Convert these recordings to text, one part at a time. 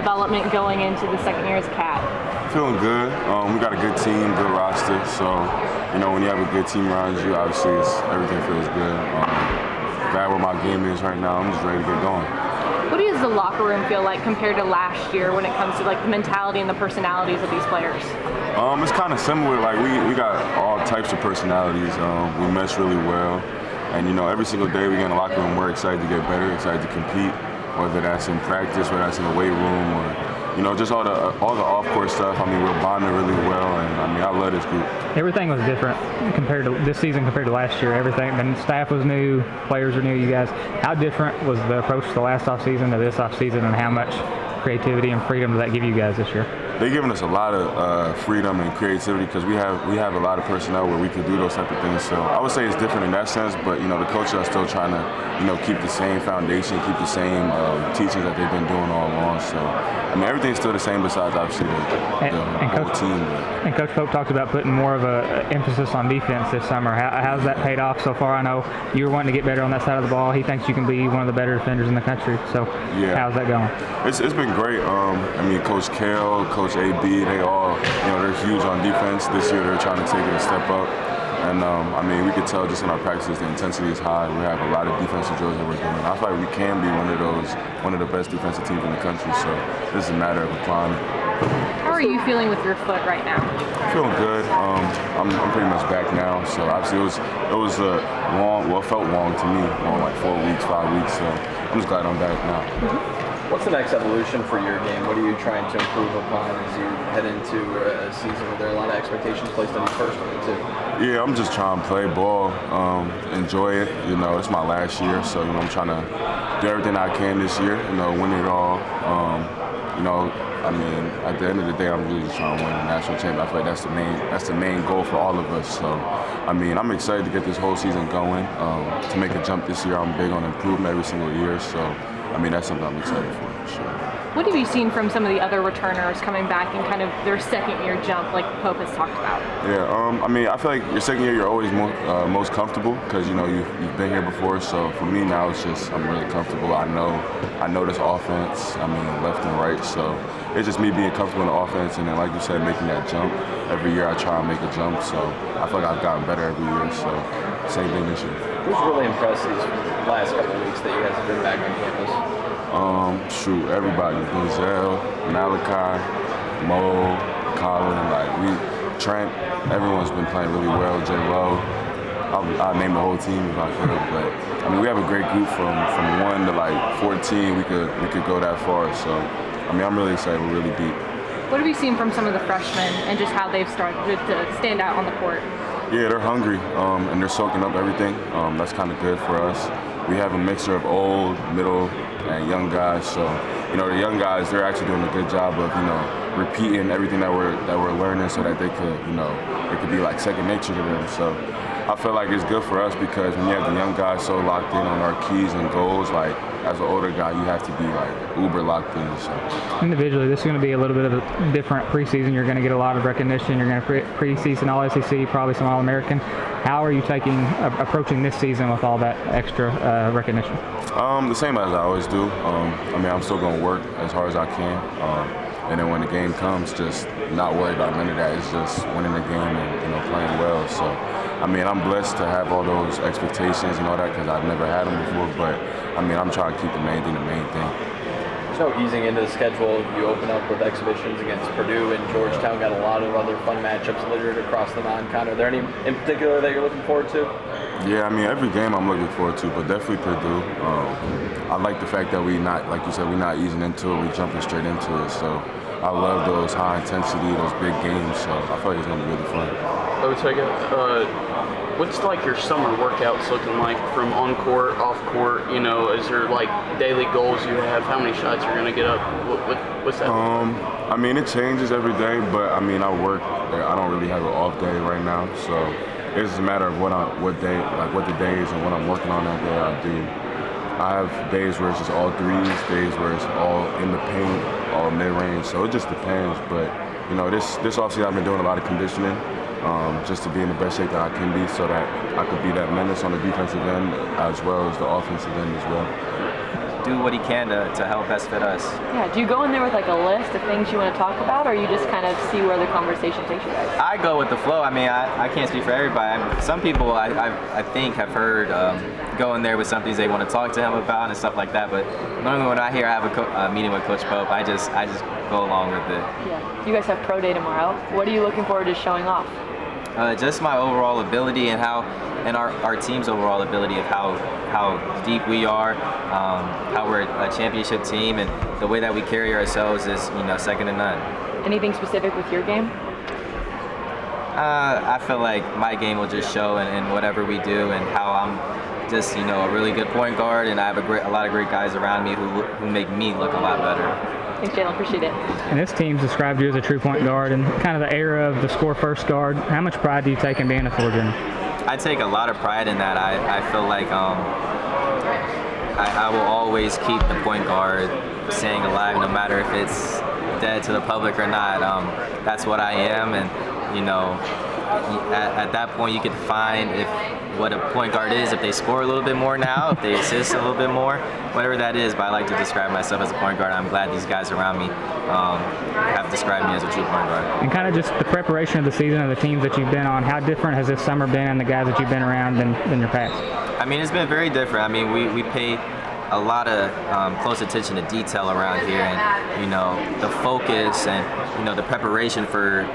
development going into the second year as a Cat? Feeling good. We got a good team, good roster. So, when you have a good team around you, obviously everything feels good. Glad where my game is right now. I'm just ready to get going. What does the locker room feel like compared to last year when it comes to like the mentality and the personalities of these players? It's kind of similar. Like we got all types of personalities. We mesh really well, and every single day we get in the locker room, we're excited to get better, excited to compete. Whether that's in practice, whether that's in the weight room, or just all the off-court stuff. We're bonding really well, and I love this group. Everything was different compared to this season compared to last year. Everything, the staff was new, players are new. You guys, how different was the approach to the last offseason to this offseason, and how much creativity and freedom does that give you guys this year? They're giving us a lot of freedom and creativity because we have a lot of personnel where we can do those type of things. So I would say it's different in that sense, but the coaches are still trying to keep the same foundation, keep the same teachings that they've been doing all along. So everything's still the same besides obviously the whole team. And Coach Pope talked about putting more of an emphasis on defense this summer. How's that paid off so far? I know you were wanting to get better on that side of the ball. He thinks you can be one of the better defenders in the country. So how's that going? It's been great. Coach Kale, Coach AB, they all, they're huge on defense. This year they're trying to take it a step up. And, we could tell just in our practices the intensity is high. We have a lot of defensive drills that we're doing. I feel like we can be one of the best defensive teams in the country. So this is a matter of applying it. How are you feeling with your foot right now? Feeling good. I'm pretty much back now. So obviously it was long. Well, it felt long to me. Like 4 weeks, 5 weeks. So I'm just glad I'm back now. Mm-hmm. What's the next evolution for your game? What are you trying to improve upon as you head into a season where there are a lot of expectations placed on you personally too? Yeah, I'm just trying to play ball, enjoy it. It's my last year, so I'm trying to do everything I can this year. Win it all. At the end of the day, I'm really just trying to win the national championship. I feel like that's the main goal for all of us. So, I'm excited to get this whole season going. To make a jump this year, I'm big on improvement every single year. So, that's something I'm excited for sure. What have you seen from some of the other returners coming back and kind of their second year jump, like Pope has talked about? Yeah, I feel like your second year you're always most comfortable because you've been here before. So for me now it's just I'm really comfortable. I know this offense. Left and right. So it's just me being comfortable in the offense, and then like you said, making that jump. Every year I try and make a jump. So I feel like I've gotten better every year. So same thing this year. Who's really impressed these last couple of weeks that you guys have been back on campus? Everybody. Denzel, Malachi, Mo, Collin, Trent, everyone's been playing really well. Jaland Lowe. I'll name the whole team if I could, but we have a great group from 1 to 14. We could go that far. So I'm really excited. We're really deep. What have you seen from some of the freshmen and just how they've started to stand out on the court? Yeah, they're hungry and they're soaking up everything. That's kind of good for us. We have a mixture of old, middle, and young guys. So, the young guys, they're actually doing a good job of, repeating everything that we're learning so that they could, it could be like second nature to them. So I feel like it's good for us because when you have the young guys so locked in on our keys and goals, as an older guy, you have to be uber locked in. So. Individually, this is going to be a little bit of a different preseason. You're going to get a lot of recognition. You're going to preseason All-SEC, probably some All-American. How are you approaching this season with all that extra recognition? The same as I always do. I'm still going to work as hard as I can. And then when the game comes, just not worry about none of that. It's just winning the game and playing well. So, I'm blessed to have all those expectations and all that because I've never had them before. But I'm trying to keep the main thing the main thing. There's no easing into the schedule. You open up with exhibitions against Purdue and Georgetown. Got a lot of other fun matchups littered across the non-con. Are there any in particular that you're looking forward to? Yeah, every game I'm looking forward to, but definitely Purdue. I like the fact that we're not easing into it. We're jumping straight into it. So I love those high intensity, those big games. So I feel like it's going to be really fun. Otega, what's your summer workouts looking like from on court, off court? Is there daily goals you have? How many shots you're going to get up? What's that? It changes every day, but I work. I don't really have an off day right now, so it's just a matter of what the day is and what I'm working on that day. I do. I have days where it's just all threes, days where it's all in the paint, all mid-range. So it just depends. But this offseason I've been doing a lot of conditioning, just to be in the best shape that I can be, so that I could be that menace on the defensive end as well as the offensive end as well. do what he can to help best fit us. Yeah. Do you go in there with like a list of things you want to talk about, or you just kind of see where the conversation takes you guys? I go with the flow. I mean, I can't speak for everybody. Some people I think have heard go in there with some things they want to talk to him about and stuff like that. But normally when I hear I have a meeting with Coach Pope, I just go along with it. Yeah. You guys have pro day tomorrow. What are you looking forward to showing off? Just my overall ability and our team's overall ability of how deep we are, how we're a championship team, and the way that we carry ourselves is second to none. Anything specific with your game? I feel like my game will just show in whatever we do and how I'm just a really good point guard, and I have a lot of great guys around me who make me look a lot better. Thanks, Jalen. Appreciate it. And this team's described you as a true point guard and kind of the era of the score first guard. How much pride do you take in being a floor general? I take a lot of pride in that. I feel like I will always keep the point guard saying alive, no matter if it's dead to the public or not. That's what I am, and at that point you can define what a point guard is, if they score a little bit more now, if they assist a little bit more, whatever that is. But I like to describe myself as a point guard. I'm glad these guys around me have described me as a true point guard. And kind of just the preparation of the season of the teams that you've been on, how different has this summer been and the guys that you've been around than your past? I mean, it's been very different. I mean, we pay a lot of close attention to detail around here, and the focus and the preparation for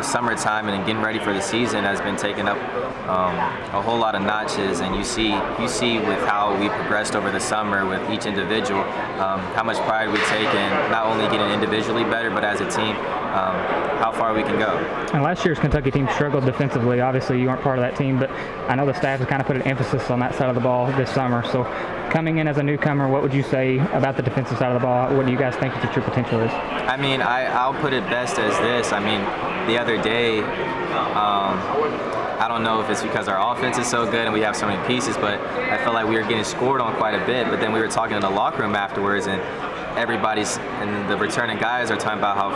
summertime and getting ready for the season has been taken up a whole lot of notches. And you see with how we progressed over the summer with each individual, how much pride we take in not only getting individually better, but as a team, how far we can go. And last year's Kentucky team struggled defensively. Obviously, you weren't part of that team, but I know the staff has kind of put an emphasis on that side of the ball this summer. So coming in as a newcomer, what would you say about the defensive side of the ball? What do you guys think your true potential is? I mean, I'll put it best as this. I mean, the other day, I don't know if it's because our offense is so good and we have so many pieces, but I felt like we were getting scored on quite a bit. But then we were talking in the locker room afterwards, and the returning guys are talking about how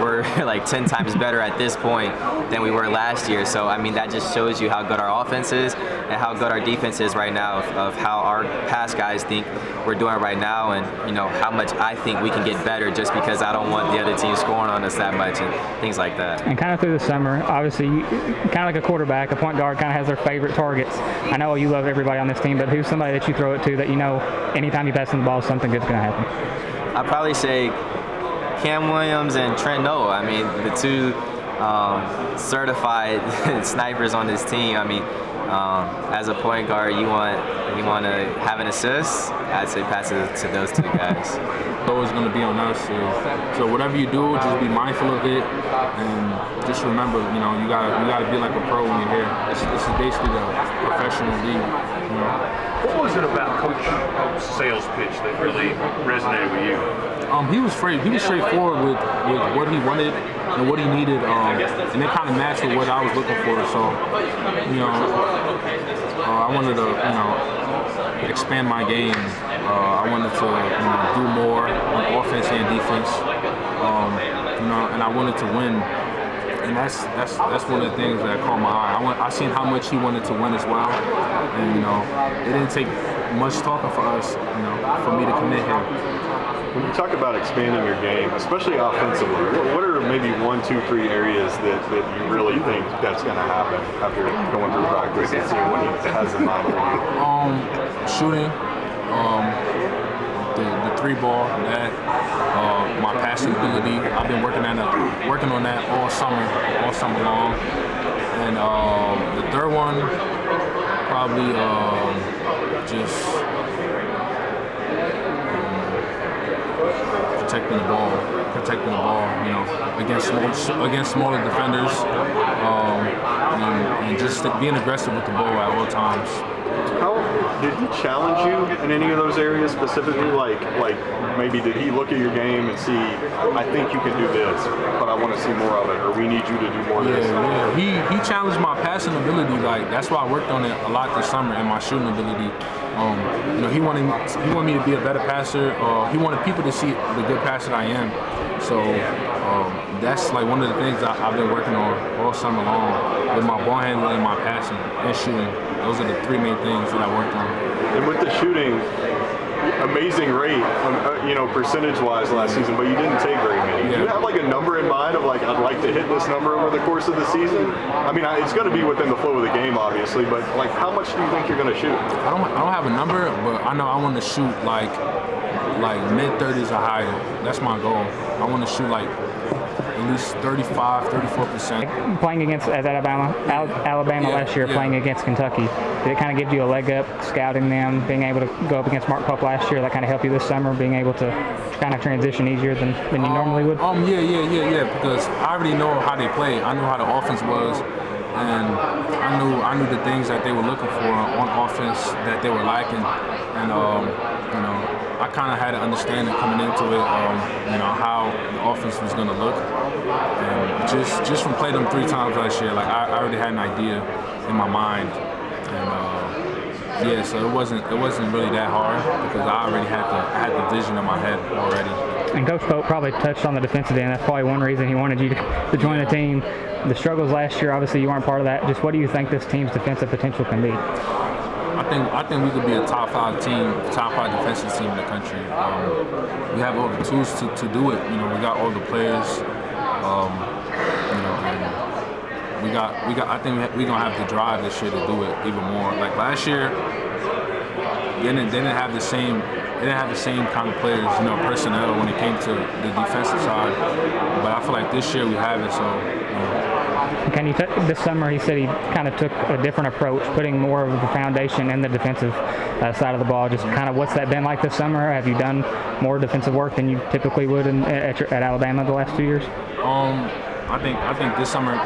we're like 10 times better at this point than we were last year. So I mean, that just shows you how good our offense is and how good our defense is right now, of how our past guys think we're doing right now, and how much I think we can get better, just because I don't want the other team scoring on us that much and things like that. And kind of through the summer, obviously, kind of like a quarterback, a point guard kind of has their favorite targets. I know you love everybody on this team, but who's somebody that you throw it to that anytime you pass them the ball, something good's going to happen? I'd probably say Kam Williams and Trent Noah. I mean, the two certified snipers on this team. I mean, as a point guard, you want to have an assist. I'd say pass it to those two guys. It's always going to be on us. So whatever you do, just be mindful of it, and just remember, you gotta be like a pro when you're here. This is basically the professional league. What was it about Coach Pope's sales pitch that really resonated with you? He was straightforward with what he wanted and what he needed, and it kind of matched with what I was looking for. So, I wanted to, expand my game. I wanted to, do more on offense and defense. And I wanted to win. And that's one of the things that caught my eye. I seen how much he wanted to win as well, and it didn't take much talking for us, for me to commit here. When you talk about expanding your game, especially offensively, what are maybe 1, 2, 3 areas that you really think that's going to happen after going through practice and seeing what he has in mind for you? Shooting, the 3-ball, that. My passing ability, I've been working on that all summer long. And the third one, probably just protecting the ball, against smaller defenders, and just being aggressive with the ball at all times. How did he challenge you in any of those areas specifically? Like maybe did he look at your game and see, I think you can do this, but I want to see more of it, or we need you to do more of this? Yeah. He challenged my passing ability. Like, that's why I worked on it a lot this summer, and my shooting ability. He wanted me to be a better passer. He wanted people to see the good passer I am. So that's like one of the things I've been working on all summer long, with my ball handling, my passing, and shooting. Those are the 3 main things that I worked on. And with the shooting, amazing rate, percentage-wise last season, but you didn't take very many. Do you have like a number in mind of like, I'd like to hit this number over the course of the season? I mean, it's going to be within the flow of the game, obviously, but like, how much do you think you're going to shoot? I don't have a number, but I know I want to shoot like mid-30s or higher. That's my goal. I want to shoot like at least 34%. Playing against Alabama last year, playing against Kentucky, did it kind of give you a leg up, scouting them, being able to go up against Mark Pope last year? That kind of helped you this summer, being able to kind of transition easier than you normally would? Yeah. Because I already know how they play. I knew how the offense was, and I knew the things that they were looking for on offense that they were lacking, and I kind of had an understanding coming into it, how the offense was going to look. And just from playing them 3 times last year, like I already had an idea in my mind, and so it wasn't really that hard because I already had the vision in my head already. And Coach Pope probably touched on the defensive end. That's probably one reason he wanted you to join the team. The struggles last year, obviously you weren't part of that. Just what do you think this team's defensive potential can be? I think we could be a top 5 defensive team in the country. We have all the tools to do it. We got all the players. And we got. I think we're gonna have the drive this year to do it even more. Like last year, they didn't have the same. They didn't have the same kind of players, personnel when it came to the defensive side. But I feel like this year we have it. So. Can you this summer he said he kind of took a different approach, putting more of the foundation in the defensive side of the ball. Just kind of what's that been like this summer? Have you done more defensive work than you typically would at Alabama the last 2 years? I think this summer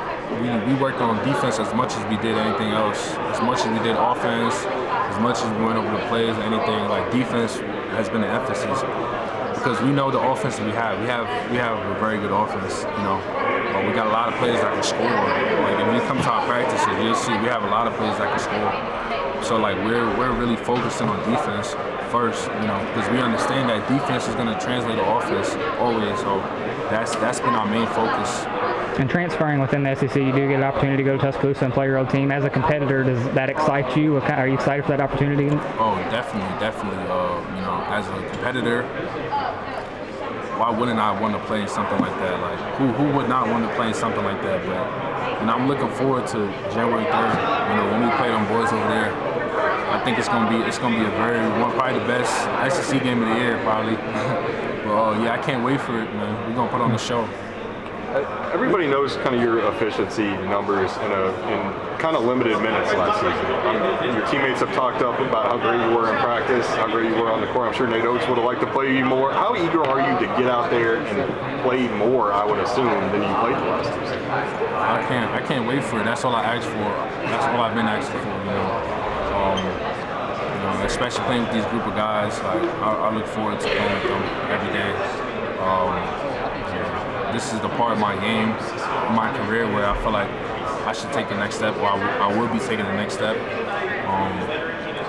we worked on defense as much as we did anything else. As much as we did offense, as much as we went over the plays, anything like defense has been an emphasis. Because we know the offense we have. We have a very good offense, But we got a lot of players that can score. Like if you come to our practices, you'll see we have a lot of players that can score. So like we're really focusing on defense first, because we understand that defense is going to translate to offense always. So that's been our main focus. And transferring within the SEC, you do get an opportunity to go to Tuscaloosa and play your old team. As a competitor, does that excite you? Are you excited for that opportunity? Oh, definitely. As a competitor, why wouldn't I want to play in something like that? Like, who would not want to play in something like that? But, I'm looking forward to January 3rd. When we play them boys over there, I think it's gonna be probably the best SEC game of the year, probably. But I can't wait for it, man. We're gonna put on the show. Everybody knows kind of your efficiency numbers in kind of limited minutes last season. Your teammates have talked up about how great you were in practice, how great you were on the court. I'm sure Nate Oates would have liked to play you more. How eager are you to get out there and play more, I would assume, than you played the last 2 seasons? I can't wait for it. That's all I asked for. That's all I've been asking for, especially playing with these group of guys. Like I look forward to playing with them every day. This is the part of my game, my career, where I feel like I should take the next step, or I will be taking the next step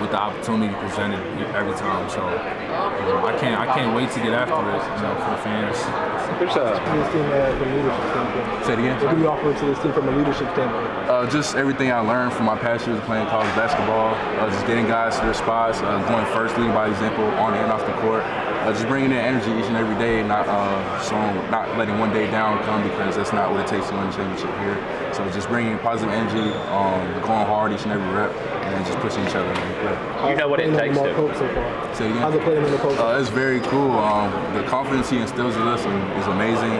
with the opportunity presented every time. So I can't wait to get after it, for the fans. This team from a leadership standpoint. Say it again. What do you offer to this team from a leadership standpoint? Just everything I learned from my past years playing college basketball, just getting guys to their spots, going first, leading by example on and off the court. Just bringing in energy each and every day, not letting one day down come, because that's not what it takes to win a championship here. So just bringing positive energy, going hard each and every rep, and just pushing each other. You know what it takes to. Say it again. How's it playing in the post? It's very cool. The confidence he instills in us is amazing.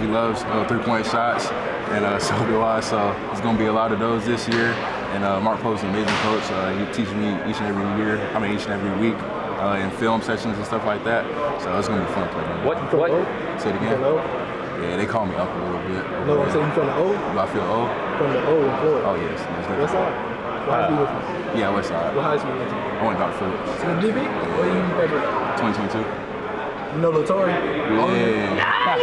He loves 3-point shots, and so do I. So there's going to be a lot of those this year. And Mark Pope's an amazing coach. He teaches me each and every week. In film sessions and stuff like that, so it's gonna be fun playing. What? Say it again. Yeah, they call me up a little bit. No, I'm saying you from the O. Do I feel old? From the O in Florida. Oh yes. West side. What high school with you? Yeah, West side. What high school with you? I went Dr. Phillips. So the DB? Or you ever? 2022. You know Latori? Yeah.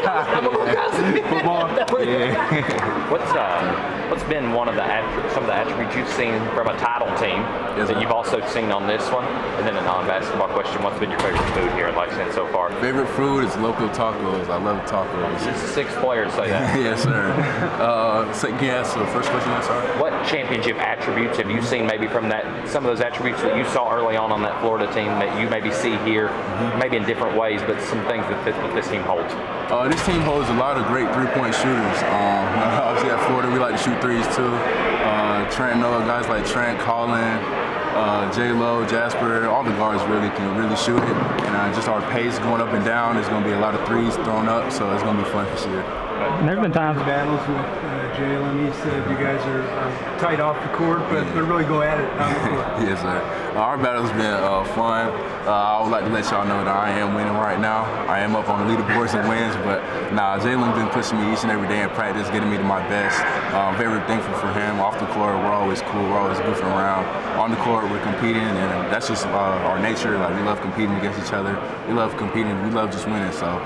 Football. Yeah. What's been one of some of the attributes you've seen from a title team that you've also seen on this one? And then a non-basketball question: what's been your favorite food here in Lexington so far? Favorite food is local tacos. I love tacos. This is the sixth player to say that. Yes, sir. So the first question, sorry. What championship attributes have you seen maybe from some of those attributes that you saw early on that Florida team that you maybe see here, maybe in different ways, but some things that this team holds? This team holds a lot of great three-point shooters. Obviously at Florida, we like to shoot threes too. Trent Noah, guys like Trent, Collin, Lowe, Jasper, all the guards really can really shoot it. And just our pace going up and down, there's going to be a lot of threes thrown up, so it's going to be fun this year. And there's been times battles with Jalen. He said you guys are tight off the court, but really go at it on the court. Yes, sir. Our battle's been fun. I would like to let y'all know that I am winning right now. I am up on the leaderboards and wins, but Jalen's been pushing me each and every day in practice, getting me to my best. Very thankful for him. Off the court, we're always cool. We're always goofing around. On the court, we're competing, and that's just our nature. Like, we love competing against each other. We love competing. We love just winning. So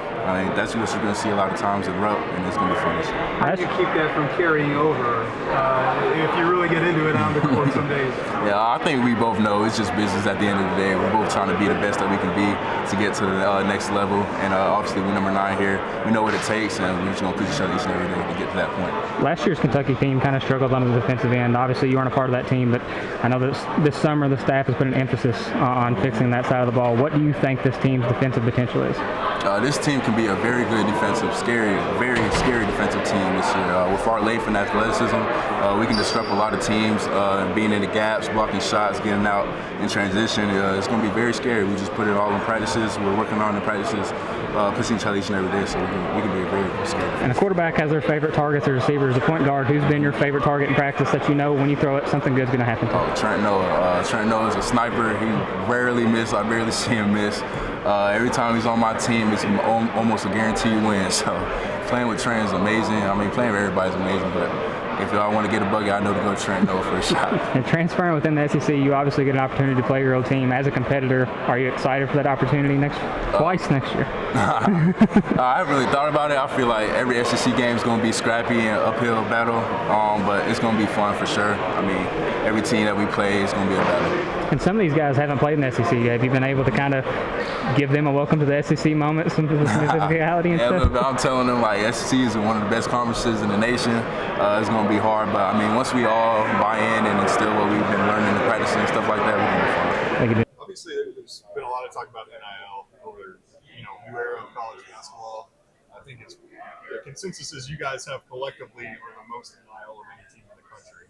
that's what you're going to see a lot of times in Rupp, and it's going to be fun. How do you keep that from carrying over if you really get into it on the court some days? Yeah, I think we both know it's just business at the end of the day. We're both trying to be the best that we can be to get to the next level. And obviously, we're number 9 here. We know what it takes, and we're just going to push each other each and every day to get to that point. Last year's Kentucky team kind of struggled on the defensive end. Obviously, you weren't a part of that team, but I know that this summer the staff has put an emphasis on fixing that side of the ball. What do you think this team's defensive potential is? This team can be a very good very scary defensive team this year. With our length and athleticism, we can disrupt a lot of teams. Being in the gaps, blocking shots, getting out in transition, it's going to be very scary. We just put it all in practices. We're working on the practices, pushing each other each and every day, so we can be a very scary defense. And a quarterback has their favorite targets or receivers. A point guard, who's been your favorite target in practice that you know when you throw it, something good's going to happen to? Trent Noah. Trent Noah is a sniper. He rarely misses. I barely see him miss. Every time he's on my team, it's almost a guaranteed win. So playing with Trent is amazing. I mean, playing with everybody is amazing, but if I want to get a bucket, I know to go to Trent Noah for a shot. And transferring within the SEC, you obviously get an opportunity to play your old team. As a competitor, are you excited for that opportunity twice next year? I haven't really thought about it. I feel like every SEC game is going to be scrappy and uphill battle, but it's going to be fun for sure. I mean, every team that we play is going to be a battle. And some of these guys haven't played in the SEC. Have you been able to kind of give them a welcome to the SEC moment, some physicality and stuff? I'm telling them, like, SEC is one of the best conferences in the nation. It's going to be hard, but I mean, once we all buy in and instill what we've been learning and practicing and stuff like that, we're going to be fine. Thank you. Obviously, there's been a lot of talk about NIL over, new era of college basketball. I think the consensus is you guys have collectively are the most NIL of any team in the country.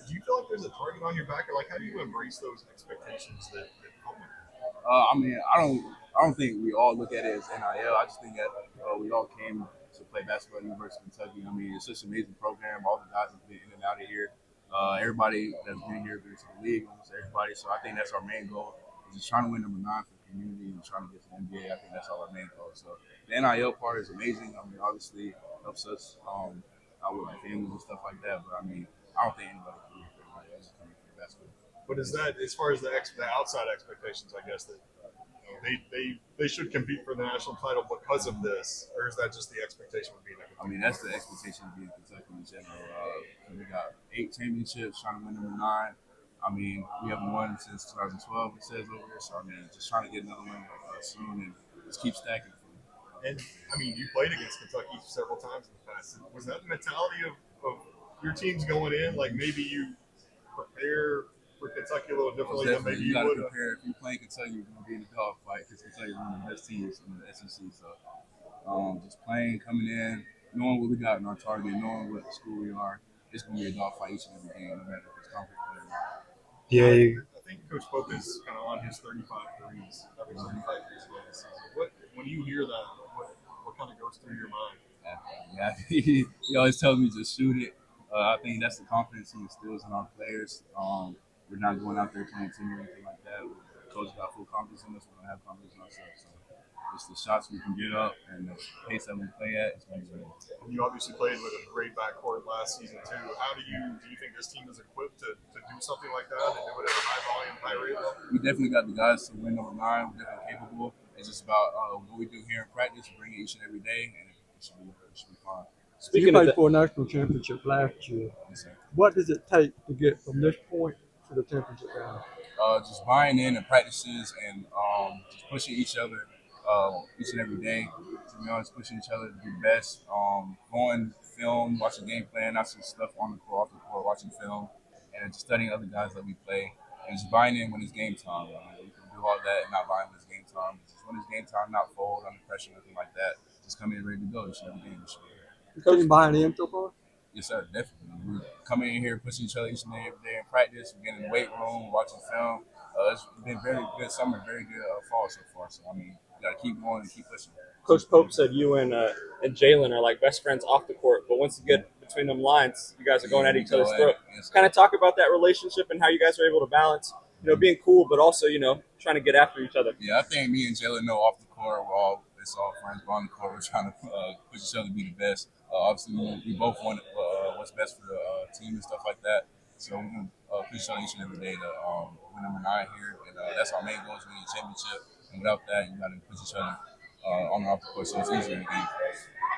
Do you feel like there's a target on your back, or like how do you embrace those expectations that come with it? I mean, I don't think we all look at it as NIL. I just think that we all came to play basketball at the University of Kentucky. I mean, it's such an amazing program. All the guys have been in and out of here. Everybody that's been here been to the league, almost everybody. So I think that's our main goal, is just trying to win number 9 for the community and trying to get to the NBA. I think that's all our main goal. So the NIL part is amazing. I mean, obviously it helps us out with our families and stuff like that. But I mean, I don't think anybody can do it for basketball. But is that, as far as the outside expectations, I guess, that they should compete for the national title because of this, or is that just the expectation of being a Kentucky? I mean, that's the expectation of being Kentucky in general. We got 8 championships, trying to win number 9. I mean, we haven't won since 2012, it says over here. So, I mean, just trying to get another one soon and just keep stacking. And, I mean, you played against Kentucky several times in the past. Was that the mentality of your teams going in? Like, maybe you prepare for Kentucky a little differently than maybe you would have? If you play Kentucky, you're going to be in a dogfight because Kentucky is one of the best teams in the SEC. So, just playing, coming in, knowing what we got in our target, knowing what school we are, it's going to be a dogfight each and every game, no matter if it's conference play or not. Yeah, I think Coach Pope is kind of on his 35 threes, average 35 threes this season. When you hear that, what kind of goes through your mind? Yeah, he always tells me just shoot it. I think that's the confidence he instills in our players. We're not going out there playing team or anything like that. The coach got full confidence in us. We're going to have confidence in ourselves. So it's the shots we can get up and the pace that we play at. It's going to be great. You obviously played with a great backcourt last season too. How do you think this team is equipped to do something like that and do it at a high volume, high rate level? We definitely got the guys to win number 9. We're definitely capable. It's just about what we do here in practice, bring it each and every day, and it should be fun. You played for a national championship last year. Yes, sir. What does it take to get from this point to the championship round? Just buying in and practices and just pushing each other each and every day. To be honest, pushing each other to do the best. Going film, watching game plan, not some stuff on the court, off the court, watching film, and just studying other guys that we play. And just buying in when it's game time. You can do all that and not buying when it's game time. Just when it's game time, not fold under pressure, nothing like that. Just come in ready to go each and every game. Coach buying in so far? Yes, sir, definitely. We're coming in here, pushing each other each and every day in practice. We're getting in the weight room, watching film. It's been a very good summer, very good fall so far. So, I mean, you got to keep going and keep pushing. Coach Pope said you and Jalen are like best friends off the court, but once you get between them lines, you guys are going at each other's throat. Yes, kind of talk about that relationship and how you guys are able to balance, being cool, but also, trying to get after each other. Yeah, I think me and Jalen know off the court, it's all friends, but on the court, we're trying to push each other to be the best. Obviously, we both want what's best for the team and stuff like that. So we're going to push each other each and every day to win number 9 here. And that's our main goal, is winning a championship. And without that, you got to push each other on and off the court, so it's easier to game.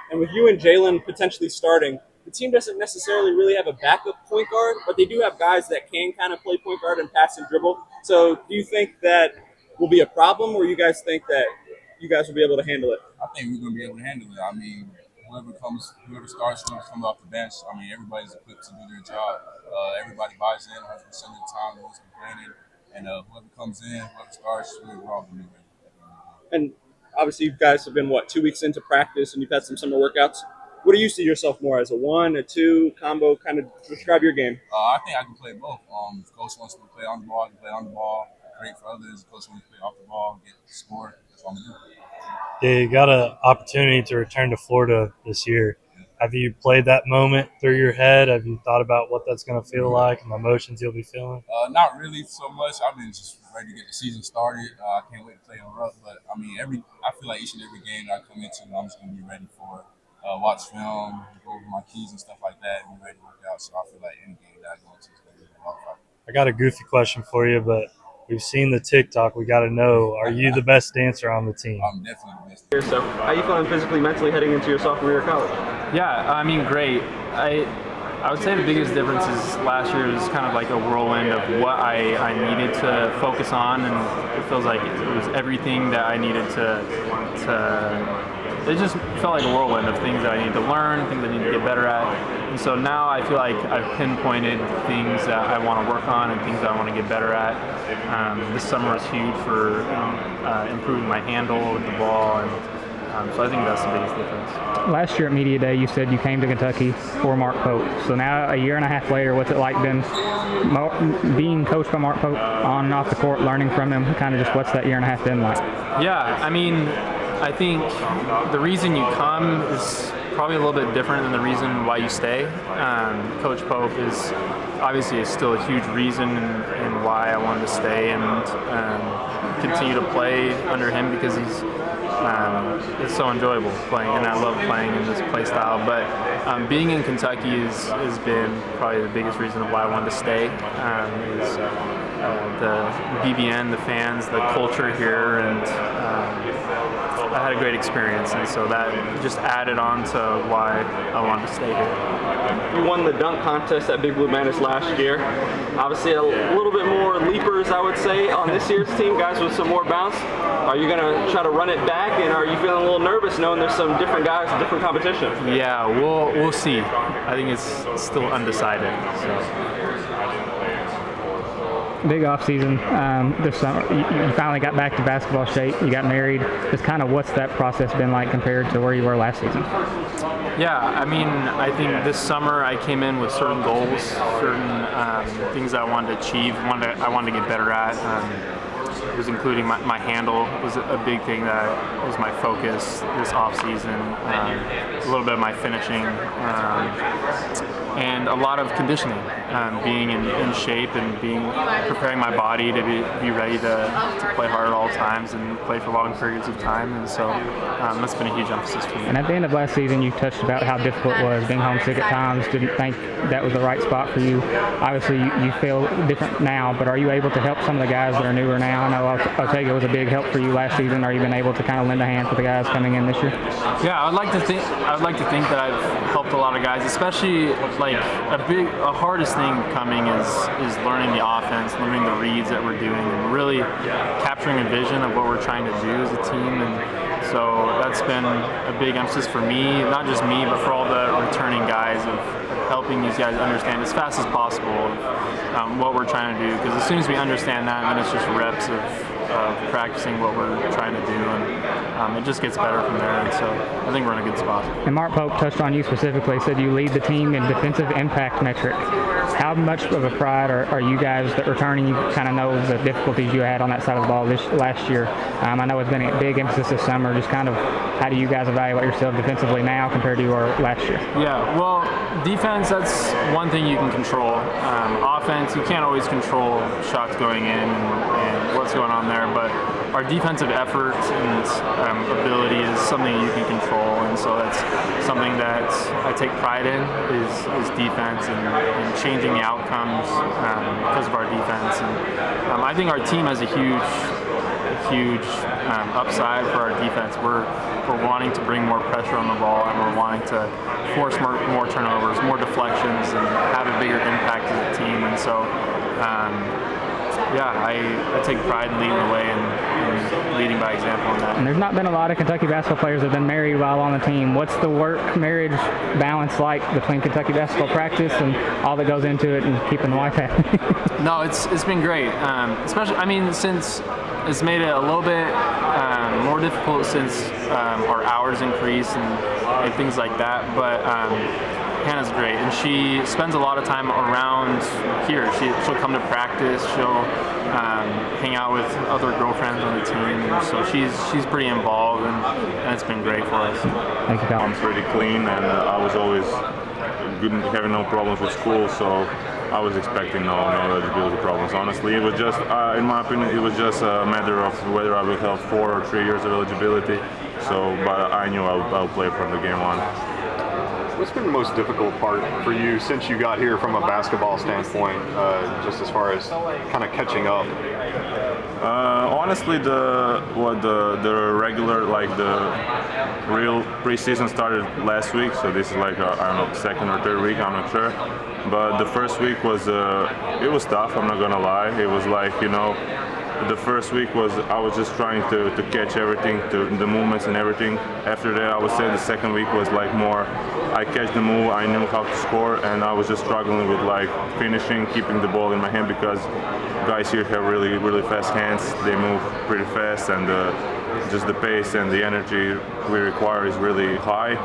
And with you and Jalen potentially starting, the team doesn't necessarily really have a backup point guard, but they do have guys that can kind of play point guard and pass and dribble. So do you think that will be a problem, or you guys think that you guys will be able to handle it? I think we're going to be able to handle it. I mean, whoever starts, whoever comes off the bench, I mean, everybody's equipped to do their job. Everybody buys in 100% of the time, no one's complaining. And whoever comes in, whoever starts, we're all going to be ready. And obviously, you guys have been, 2 weeks into practice, and you've had some summer workouts. What do you see yourself more as, a 1, a 2 combo? Kind of describe your game. I think I can play both. If the coach wants me to play on the ball, I can play on the ball. Great for others. If the coach wants me to play off the ball, get the score. That's all I'm going to do. Yeah, you got an opportunity to return to Florida this year. Have you played that moment through your head? Have you thought about what that's going to feel like and the emotions you'll be feeling? Not really so much. I've been just ready to get the season started. I can't wait to play on rough. But, I mean, I feel like each and every game that I come into, I'm just going to be ready for watch film, go over my keys and stuff like that, and be ready to work out. So I feel like any game that I go into is going to be a lot of fun. I got a goofy question for you, but we've seen the TikTok. We got to know, are you the best dancer on the team? I'm definitely the best. So how are you feeling physically, mentally heading into your sophomore year of college? Yeah, I mean, great. I would say the biggest difference is last year was kind of like a whirlwind of what I needed to focus on, and it feels like it was everything that I needed to it just felt like a whirlwind of things that I needed to learn, things I need to get better at. And so now I feel like I've pinpointed things that I want to work on and things that I want to get better at. This summer was huge for improving my handle with the ball, and so I think that's the biggest difference. Last year at Media Day, you said you came to Kentucky for Mark Pope. So now, a year and a half later, what's it like being coached by Mark Pope on and off the court, learning from him? Kind of just what's that year and a half been like? Yeah, I mean, I think the reason you come is probably a little bit different than the reason why you stay. Coach Pope is obviously still a huge reason in why I wanted to stay and continue to play under him, because it's so enjoyable playing, and I love playing in this play style. But being in Kentucky has been probably the biggest reason of why I wanted to stay. Is the BBN, the fans, the culture here, and I had a great experience, and so that just added on to why I wanted to stay here. You won the dunk contest at Big Blue Madness last year. Obviously a little bit more leapers, I would say, on this year's team, guys with some more bounce. Are you going to try to run it back, and are you feeling a little nervous knowing there's some different guys, different competition? Yeah, we'll see. I think it's still undecided. So. Big off season this summer. You finally got back to basketball shape. You got married. Just kind of what's that process been like compared to where you were last season? Yeah, I mean, I think this summer I came in with certain goals, certain things that I wanted to achieve. I wanted to get better at. It was including my handle was a big thing that was my focus this off season. a little bit of my finishing, and a lot of conditioning, being in shape and preparing my body to be ready to play hard at all times and play for long periods of time. And so that's been a huge emphasis for me. And at the end of last season, you touched about how difficult it was being homesick at times. Didn't think that was the right spot for you. Obviously, you feel different now, but are you able to help some of the guys that are newer now? I know Otega was a big help for you last season. Are you been able to kind of lend a hand for the guys coming in this year? Yeah, I'd like to think that I've helped a lot of guys, especially like a hardest thing coming is learning the offense, learning the reads that we're doing, and really capturing a vision of what we're trying to do as a team. And so that's been a big emphasis for me, not just me, but for all the returning guys, of helping these guys understand as fast as possible what we're trying to do. Because as soon as we understand that, then it's just reps of practicing what we're trying to do, and it just gets better from there. And so I think we're in a good spot. And Mark Pope touched on you specifically, said you lead the team in defensive impact metric. How much of a pride are you guys that returning? You kind of know the difficulties you had on that side of the ball last year. I know it's been a big emphasis this summer. Just kind of how do you guys evaluate yourself defensively now compared to your last year? Yeah, well, defense, that's one thing you can control. Offense, you can't always control shots going in and what's going on there, but our defensive effort and ability is something you can control, and so that's something that I take pride in is defense and changing the outcomes because of our defense. And I think our team has a huge upside for our defense. We're wanting to bring more pressure on the ball, and we're wanting to force more turnovers, more deflections, and have a bigger impact as a team. And so I take pride in leading the way and leading by example on that. And there's not been a lot of Kentucky basketball players that have been married while on the team. What's the work-marriage balance like between Kentucky basketball practice and all that goes into it and keeping the wife happy? No, it's been great. Especially, since it's made it a little bit more difficult since our hours increase and things like that. But Hannah's great, and she spends a lot of time around here. She'll come to practice. She'll hang out with other girlfriends on the team. So she's pretty involved, and it's been great for us. Thank you, Kyle. I'm pretty clean, and I was always good, having no problems with school. So I was expecting no eligibility problems. Honestly, it was just, in my opinion, it was just a matter of whether I would have 4 or 3 years of eligibility. So, but I knew I'll play from the game on. What's been the most difficult part for you since you got here from a basketball standpoint, just as far as kind of catching up? Honestly, the regular, like the real preseason started last week, so this is like I don't know, second or third week, I'm not sure. But the first week was it was tough. I'm not gonna lie. It was like, the first week was I was just trying to catch everything, the movements and everything. After that, I would say the second week was like more I catch the move, I knew how to score, and I was just struggling with like finishing, keeping the ball in my hand, because guys here have really, really fast hands. They move pretty fast, and just the pace and the energy we require is really high.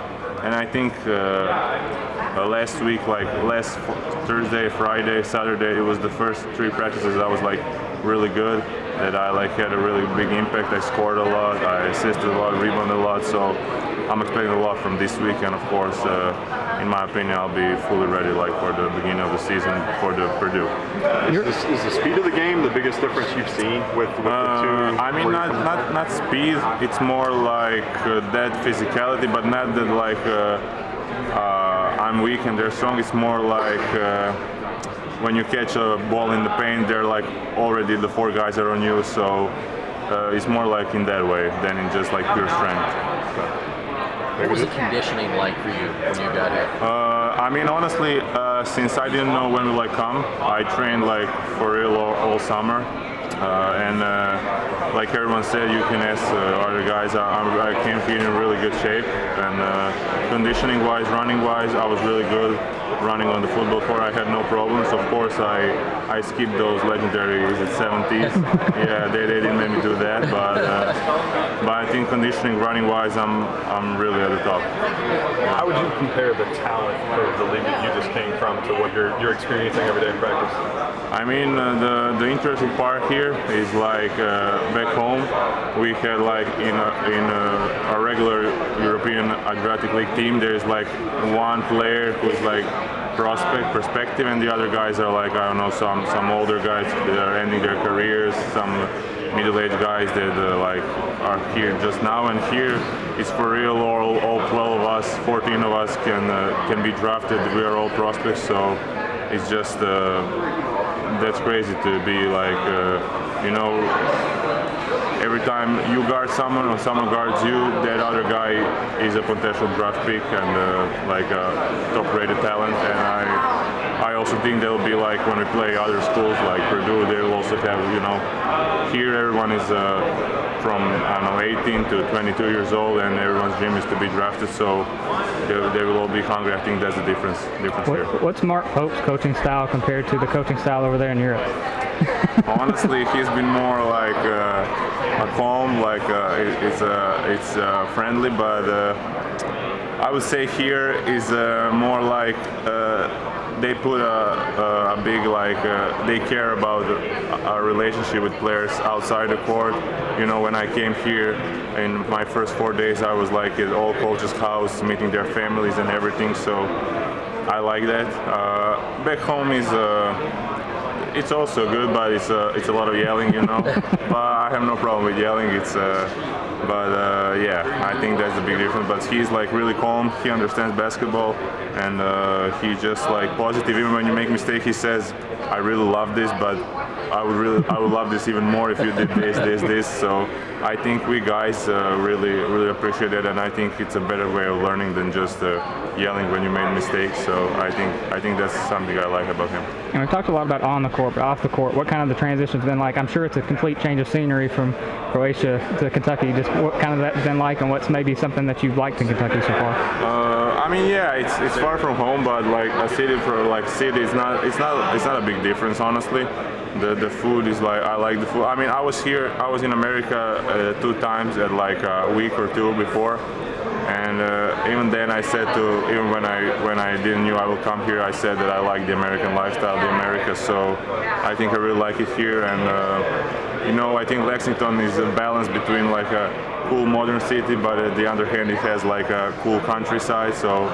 And I think last week, like last Thursday, Friday, Saturday, it was the first 3 practices I was like really good, that I like had a really big impact. I scored a lot, I assisted a lot, rebounded a lot, so I'm expecting a lot from this week, and of course, in my opinion, I'll be fully ready like for the beginning of the season for the Purdue. Is the speed of the game the biggest difference you've seen with the 2? I mean, not speed. It's more like that physicality, but not that like I'm weak and they're strong. It's more like when you catch a ball in the paint, they're like already the 4 guys are on you. So it's more like in that way than in just like pure strength. What was the conditioning like for you when you got here? I mean, honestly, since I didn't know when we like come, I trained like for real all summer. And like everyone said, you can ask other guys. I came here in really good shape, and conditioning-wise, running-wise, I was really good. Running on the football court, I had no problems. Of course, I skipped those legendary 70s. Yeah, they didn't make me do that, but I think conditioning, running-wise, I'm really at the top. How would you compare the talent of the league that you just came from to what you're experiencing every day in practice? I mean, the interesting part here here is like back home we had like in a regular European Adriatic League team there's like one player who's like perspective, and the other guys are like, I don't know, some older guys that are ending their careers, some middle-aged guys that like are here just now, and here it's for real. All 12 of us, 14 of us can be drafted. We are all prospects, so it's just that's crazy to be like every time you guard someone or someone guards you, that other guy is a potential draft pick and like a top-rated talent. And I also think they'll be like when we play other schools like Purdue, they'll also have, here everyone is from, I don't know, 18 to 22 years old, and everyone's dream is to be drafted, so they will all be hungry. I think that's the difference here. What's Mark Pope's coaching style compared to the coaching style over there in Europe? Honestly, he's been more like a calm, like it's friendly, but I would say here is more like they put a big like they care about our relationship with players outside the court. You know, when I came here in my first 4 days, I was like at all coaches' house, meeting their families and everything. So I like that. Back home is. It's also good, but it's a lot of yelling, you know. But I have no problem with yelling. Yeah, I think that's the big difference. But he's like really calm. He understands basketball, and he's just like positive. Even when you make mistake, he says, "I really love this, but I would love this even more if you did this." So I think we guys really appreciate it, and I think it's a better way of learning than just yelling when you made mistakes. So I think that's something I like about him. And we talked a lot about on the court, but off the court, what kind of the transition's been like? I'm sure it's a complete change of scenery from Croatia to Kentucky. Just what kind of that's been like, and what's maybe something that you've liked in Kentucky so far? I mean, yeah, it's far from home, but like a city for like city, it's not a big difference, honestly. The food is like, I like the food. I mean, I was in America 2 times at like a week or 2 before. And even then, I said even when I didn't knew I will come here, I said that I like the American lifestyle, the America. So I think I really like it here, and I think Lexington is a balance between like a cool modern city, but on the other hand, it has like a cool countryside. So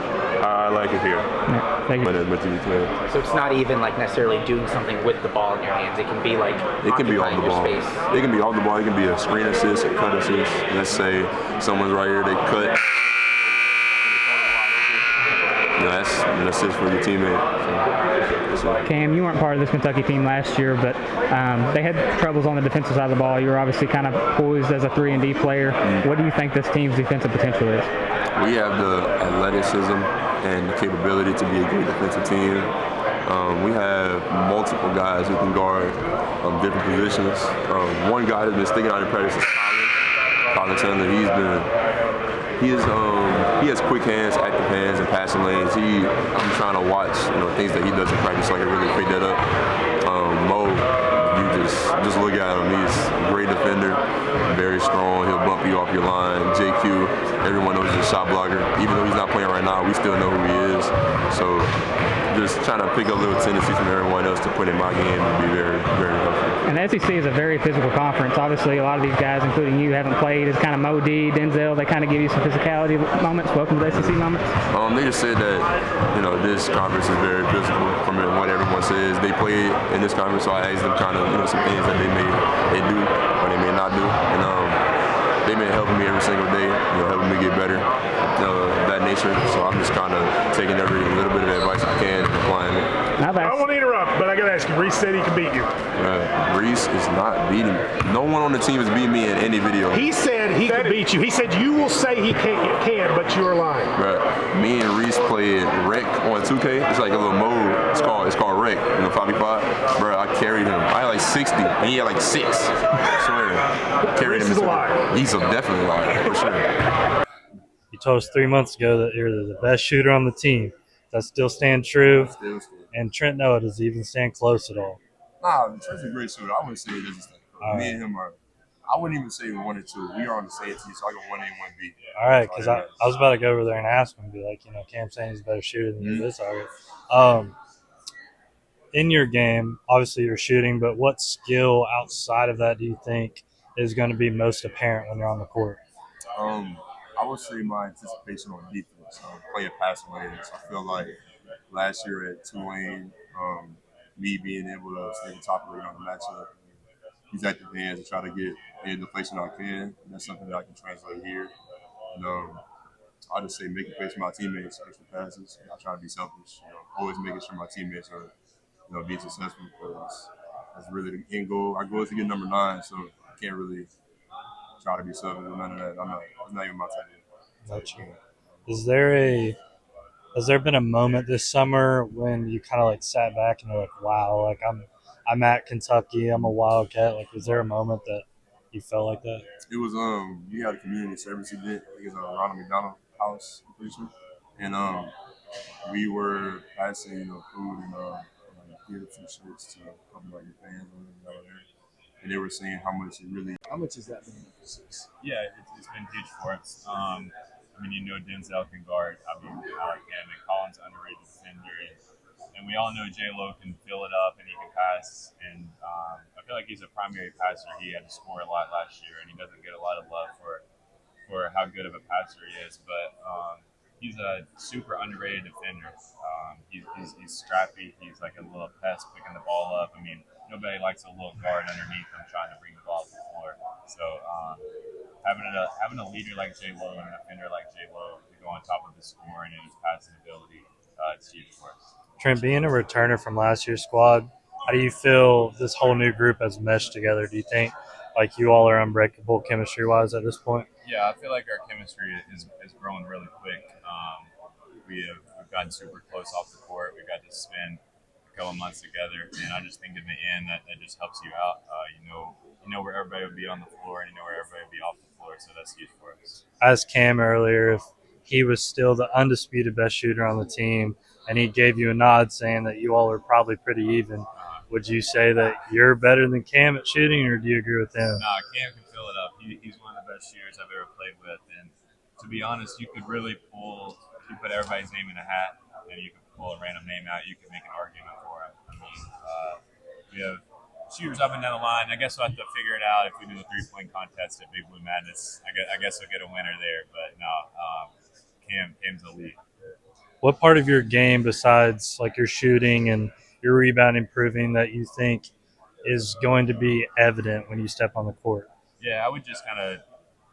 I like it here. Yeah, thank you. So it's not even like necessarily doing something with the ball in your hands. It can be like it can be off the ball. Space. It can be off the ball. It can be a screen assist, a cut assist. Let's say someone's right here, they cut. That's an assist for your teammate. So. Cam, you weren't part of this Kentucky team last year, but they had troubles on the defensive side of the ball. You were obviously kind of poised as a 3-and-D player. What do you think this team's defensive potential is? We have the athleticism and the capability to be a great defensive team. We have multiple guys who can guard different positions. One guy that's been sticking out in practice is Collin Chandler. He has quick hands, active hands, and passing lanes. I'm trying to watch, things that he does in practice so I can really pick that up. Mo, you just look at him. He's a great defender, very strong. He'll bump you off your line. JQ, everyone knows he's a shot blocker. Even though he's not playing right now, we still know who he is. So just trying to pick up little tendencies from everyone else to put in my game would be very, very helpful. And the SEC is a very physical conference. Obviously, a lot of these guys, including you, haven't played. It's kind of Mo D, Denzel. They kind of give you some physicality moments. Welcome to the SEC moments. They just said that, this conference is very physical from what everyone says. They play in this conference, so I asked them kind of, some things that they do or they may not do. And they've been helping me every single day, helping me get better, that nature. So I'm just kind of taking every little bit of advice I can and applying it. I don't want to interrupt, but I got to ask you, Reese said he can beat you. Reese is not beating me. No one on the team has beat me in any video. He said he could beat you. He said you will say he can, but you're lying. Right. Me and Reese played rec on 2K. It's like a little mode. It's called rec, 5v5. Bro, I carried him. I had like 60, and he had like 6. I swear. Carried him. Reese is a liar. He's definitely a liar, for sure. You told us 3 months ago that you're the best shooter on the team. Does that still stand true? And Trent Noah, does he even stand close at all? Nah, Trent's a great shooter. I wouldn't say he doesn't stand close. Me and him I wouldn't even say 1 and 2. We are on the same team, so I go 1A and 1B. All right, because I was about to go over there and ask him, be like, Cam's saying he's a better shooter than you. That's all right. in your game, obviously you're shooting, but what skill outside of that do you think is going to be most apparent when you're on the court? I would say my anticipation on defense, playing passing lanes. I feel like last year at Tulane, me being able to stay on top of it on the matchup, use active hands and try to get in the place that I can. That's something that I can translate here. And, I just say making plays for my teammates, extra passes. I try to be selfish, always making sure my teammates are, being successful because that's really the end goal. Our goal is to get number 9, so I can't really try to be selfish with none of that. It's not even my type of game. Has there been a moment this summer when you kind of like sat back and you're like, wow, like I'm at Kentucky, I'm a Wildcat. Like, was there a moment that you felt like that? It was we had a community service event. I think it's Ronald McDonald House, I'm pretty sure. And we were passing food and gifts and shirts to a couple of your fans over there. And they were saying how much has that been for us? Yeah, it's been huge for us. I mean, Denzel can guard. I like him, and Collin's an underrated defender, and we all know Lowe can fill it up and he can pass. And I feel like he's a primary passer. He had to score a lot last year, and he doesn't get a lot of love for how good of a passer he is. But he's a super underrated defender. He's strappy. He's like a little pest picking the ball up. I mean, nobody likes a little guard underneath him trying to bring the ball to the floor. So having a leader like Lowe and a defender like Lowe to go on top of his scoring and his passing ability, it's huge for us. Trent, being a returner from last year's squad, how do you feel this whole new group has meshed together? Do you think like you all are unbreakable chemistry-wise at this point? Yeah, I feel like our chemistry is growing really quick. We've gotten super close off the court. We've got to spend a couple months together, and I just think in the end that just helps you out. You know where everybody will be on the floor, and you know where everybody will be off the floor, so that's huge for us. I asked Kam earlier if he was still the undisputed best shooter on the team, and he gave you a nod saying that you all are probably pretty even. Would you say that you're better than Kam at shooting, or do you agree with him? Nah, Kam can fill it up. He's one of the best shooters I've ever played with, and to be honest, you could really you put everybody's name in a hat, and you could pull a random name out. You could make an argument for him. I mean, we have shooters up and down the line. I guess we'll have to figure it out if we do the 3-point contest at Big Blue Madness. I guess we'll get a winner there, but no, Kam's elite. What part of your game, besides like your shooting and your rebound improving, that you think is going to be evident when you step on the court? Yeah, I would just kind of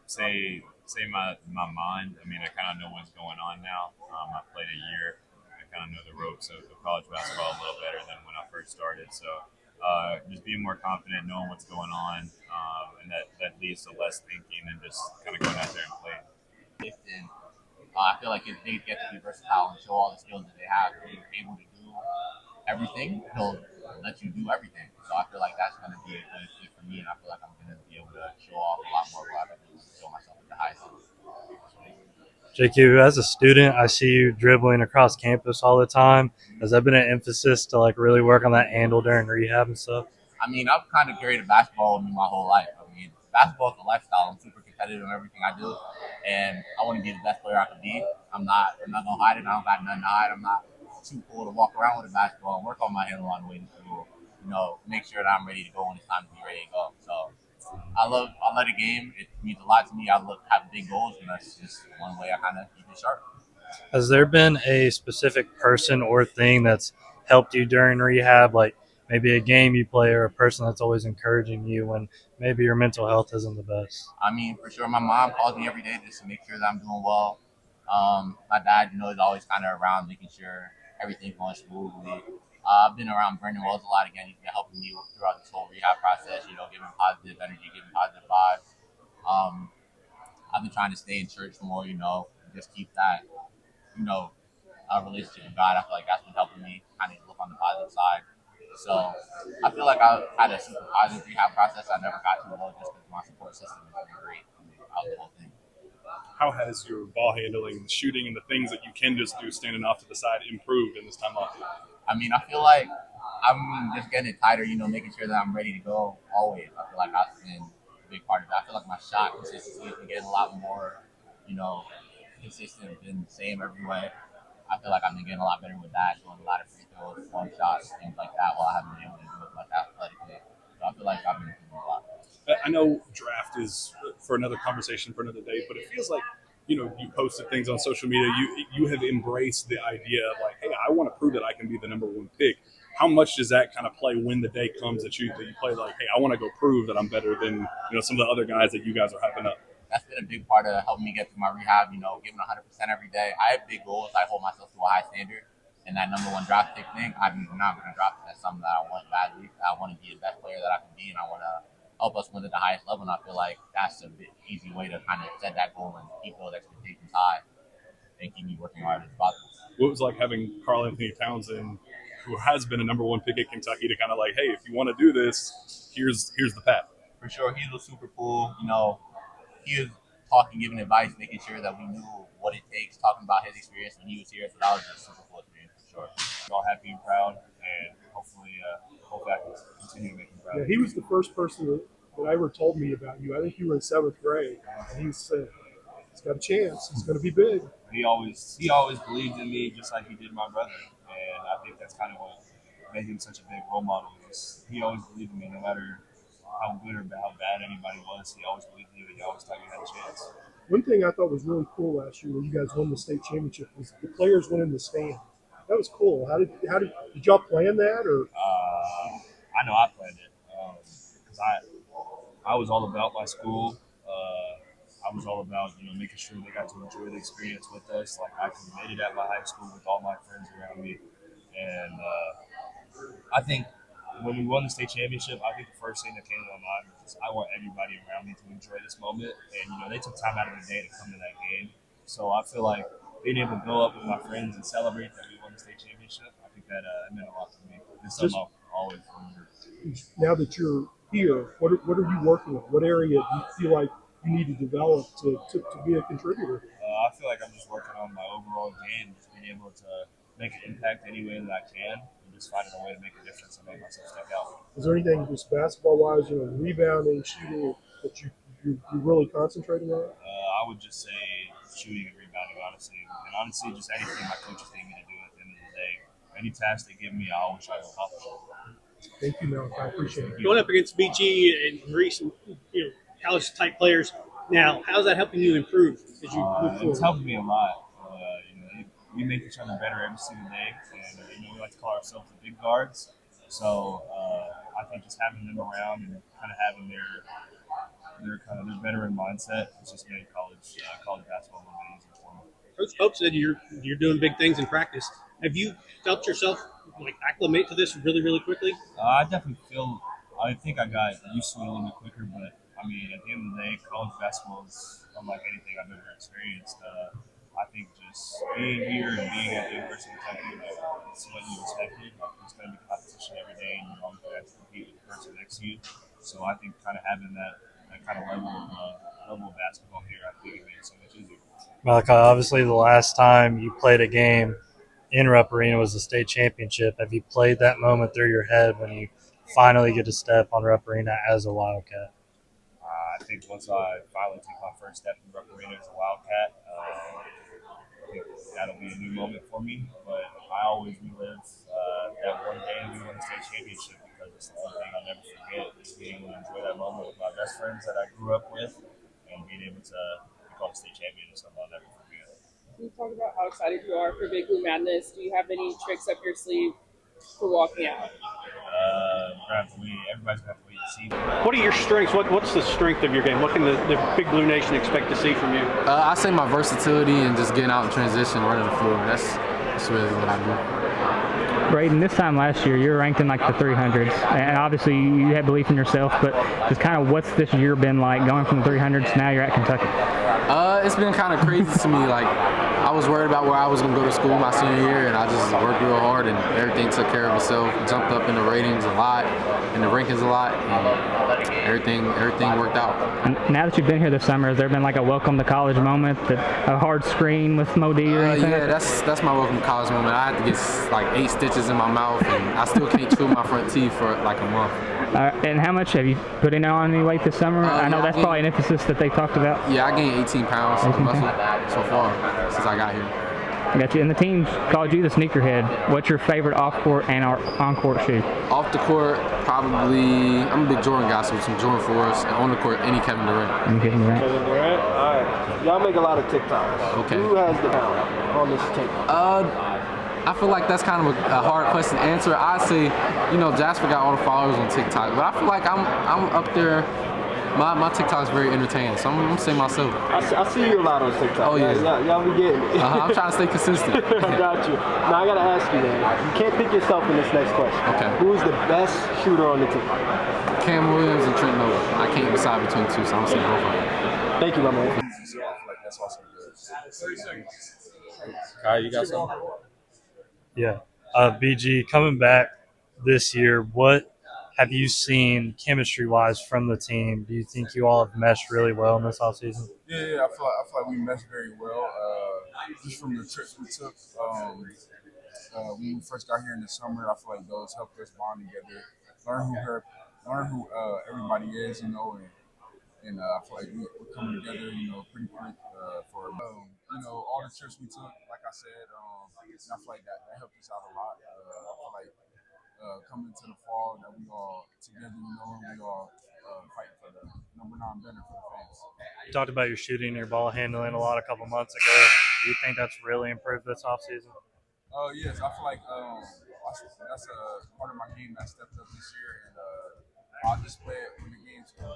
say my mind. I mean, I kind of know what's going on now. I played a year. I kind of know the ropes of college basketball a little better than when I first started. So just being more confident, knowing what's going on, and that leads to less thinking and just kind of going out there and playing. I feel like if they get to be versatile and show all the skills that they have, if you're able to do everything, he'll let you do everything. So I feel like that's going to be a good fit for me, and I feel like I'm going to be able to show off a lot more of what I can do and show myself at the highest level. JQ, as a student, I see you dribbling across campus all the time. Has that been an emphasis to like really work on that handle during rehab and stuff? I mean, I've kind of carried basketball with me my whole life. I mean, basketball is a lifestyle. I'm super competitive in everything I do, and I want to be the best player I can be. I'm not gonna hide it. I don't got nothing to hide. I'm not too cool to walk around with a basketball and work on my handle on the way to school. Make sure that I'm ready to go when it's time to be ready to go. So I love the game. It means a lot to me. I have big goals, and that's just one way I kind of keep it sharp. Has there been a specific person or thing that's helped you during rehab, like maybe a game you play or a person that's always encouraging you when maybe your mental health isn't the best? I mean, for sure, my mom calls me every day just to make sure that I'm doing well. My dad, is always kind of around making sure everything's going smoothly. I've been around Brendan Wells a lot again. He's been helping me throughout this whole rehab process, giving positive energy, giving positive vibes. I've been trying to stay in church more, just keep that, relationship with God. I feel like that's been helping me kind of look on the positive side. So I feel like I've had a super positive rehab process. I never got too low just because my support system has been great throughout the whole thing. How has your ball handling, shooting, and the things that you can just do standing off to the side improved in this time off? I mean, I feel like I'm just getting it tighter, making sure that I'm ready to go always. I feel like that's been a big part of it. I feel like my shot consistency has been getting a lot more, consistent, been the same every way. I feel like I've been getting a lot better with that, doing a lot of free throws, long shots, things like that, while I haven't been able to do it much athletically. So I feel like I've been improving a lot. I know draft is for another conversation for another day, but it feels like, you know, you posted things on social media. You have embraced the idea of like, hey, I want to prove that I can be the number one pick. How much does that kind of play when the day comes that you play like, hey, I want to go prove that I'm better than, you know, some of the other guys that you guys are hyping up? That's been a big part of helping me get through my rehab, you know, giving 100% every day. I have big goals. I hold myself to a high standard. And that number one draft pick thing, I'm not going to drop it. That's something that I want badly. I want to be the best player that I can be, and I want to help us win at the highest level. And I feel like that's a bit easy way to kind of set that goal and keep those expectations high and keep me working hard as possible. What was it like having Karl Anthony Townsend, who has been a number one pick at Kentucky, to kind of like, hey, if you want to do this, here's the path? For sure, he was super cool. You know, he was talking, giving advice, making sure that we knew what it takes, talking about his experience when he was here. So that was just super cool experience for sure. We're all happy and proud, and hopefully I can continue to make him proud. Yeah, he was the first person that ever told me about you. I think you were in 7th grade, and he said, "He's got a chance. He's going to be big." He always believed in me, just like he did my brother, and I think that's kind of what made him such a big role model. He always believed in me, no matter how good or how bad anybody was. He always believed in you, and he always thought you had a chance. One thing I thought was really cool last year when you guys won the state championship was the players went in the stand. That was cool. How did y'all plan that, or? I know I planned it because I was all about my school. I was all about, you know, making sure they got to enjoy the experience with us. Like, I committed at my high school with all my friends around me, and I think when we won the state championship, I think the first thing that came to my mind was I want everybody around me to enjoy this moment. And, you know, they took time out of their day to come to that game. So I feel like being able to go up with my friends and celebrate that we won the state championship, I think that it meant a lot to me. It's something I'll always remember. Now that you're here, what are you working on? What area do you feel like you need to develop to be a contributor? I feel like I'm just working on my overall game, just being able to make an impact any way that I can, and just finding a way to make a difference and make myself stick out. Is there anything just basketball-wise, you know, rebounding, shooting, that you're really concentrating on? I would just say shooting and rebounding, honestly. And honestly, just anything my coaches need me to do at the end of the day. Any task they give me, I always try to accomplish it. Thank you, Malachi. I appreciate it. Going up against BG and recent, you know, college-type players now, how's that helping you improve as you move forward? It's helping me a lot. You know, we make each other better every single day, and you know, we like to call ourselves the big guards. So I think just having them around and kind of having their veteran mindset has just made college basketball a little bit easier for me. Coach Pope said you're doing big things in practice. Have you felt yourself like acclimate to this really, really quickly? I think I got used to it a little bit quicker, but I mean, at the end of the day, college basketball is unlike anything I've ever experienced. I think just being here and being at the University of Kentucky, it's what you expected. It's going to be competition every day, and you're always going to have to compete with the person next to you. So I think kind of having that kind of level of basketball here, I think it made it so much easier. Malachi, obviously the last time you played a game in Rupp Arena was the state championship. Have you played that moment through your head when you finally get to step on Rupp Arena as a Wildcat? I think once I finally take my first step in Rupp Arena as a Wildcat, I think that'll be a new moment for me. But I always relive that one day we won the state championship because it's the one thing I'll never forget is being able to enjoy that moment with my best friends that I grew up with and being able to become state champion is something I'll never forget. Can you talk about how excited you are for Big Blue Madness? Do you have any tricks up your sleeve for walking out? Everybody's going to have to wait and see. What are your strengths? What's the strength of your game? What can the Big Blue Nation expect to see from you? I say my versatility and just getting out in transition, running the floor. That's really what I do. Braydon, this time last year, you were ranked in like the 300s, and obviously you had belief in yourself, but just kind of what's this year been like going from the 300s to now you're at Kentucky? It's been kind of crazy to me. Like, I was worried about where I was going to go to school my senior year, and I just worked real hard, and everything took care of itself. Jumped up in the ratings a lot, in the rankings a lot, and everything worked out. And now that you've been here this summer, has there been like a welcome to college moment, a hard screen with Modi or anything? Yeah, that's my welcome to college moment. I had to get like 8 stitches in my mouth, and I still can't chew my front teeth for like a month. And how much have you put in on any weight this summer? I know that's probably an emphasis that they talked about. Yeah, I gained 18 pounds of muscle so far since I got here. I got you. And the team called you the sneakerhead. What's your favorite off-court and on-court shoe? Off the court, probably I'm a big Jordan guy, so some Jordan 4s. And on the court, any Kevin Durant. Any Kevin Durant. Kevin Durant. All right. Y'all make a lot of TikToks. Okay. Who has the pound on this team? I feel like that's kind of a hard question to answer. I'd say, Jasper got all the followers on TikTok, but I feel like I'm up there. My TikTok is very entertaining, so I'm gonna say myself. I see you a lot on TikTok. Oh yeah, y'all be getting it. I'm trying to stay consistent. I got you. Now I gotta ask you, man. You can't pick yourself in this next question. Okay. Who's the best shooter on the team? Kam Williams and Trent Noah. I can't decide between the two, so I'm saying both of them. Thank you, my man. That's awesome. Kyle, you got something? Yeah. BG, coming back this year, what have you seen chemistry-wise from the team? Do you think you all have meshed really well in this offseason? Yeah, I feel like we meshed very well. Just from the trips we took when we first got here in the summer, I feel like those helped us bond together, learn who everybody is, and I feel like we're coming together, pretty quick for all the trips we took. Like I said, and I feel like that helped us out a lot. I feel like coming into the fall that we all together, we all fighting for the number 9 banner for the fans. You talked about your shooting, your ball handling a lot a couple months ago. Do you think that's really improved this offseason? Yes, I feel like that's a part of my game that stepped up this year, and I'll display it when the games come.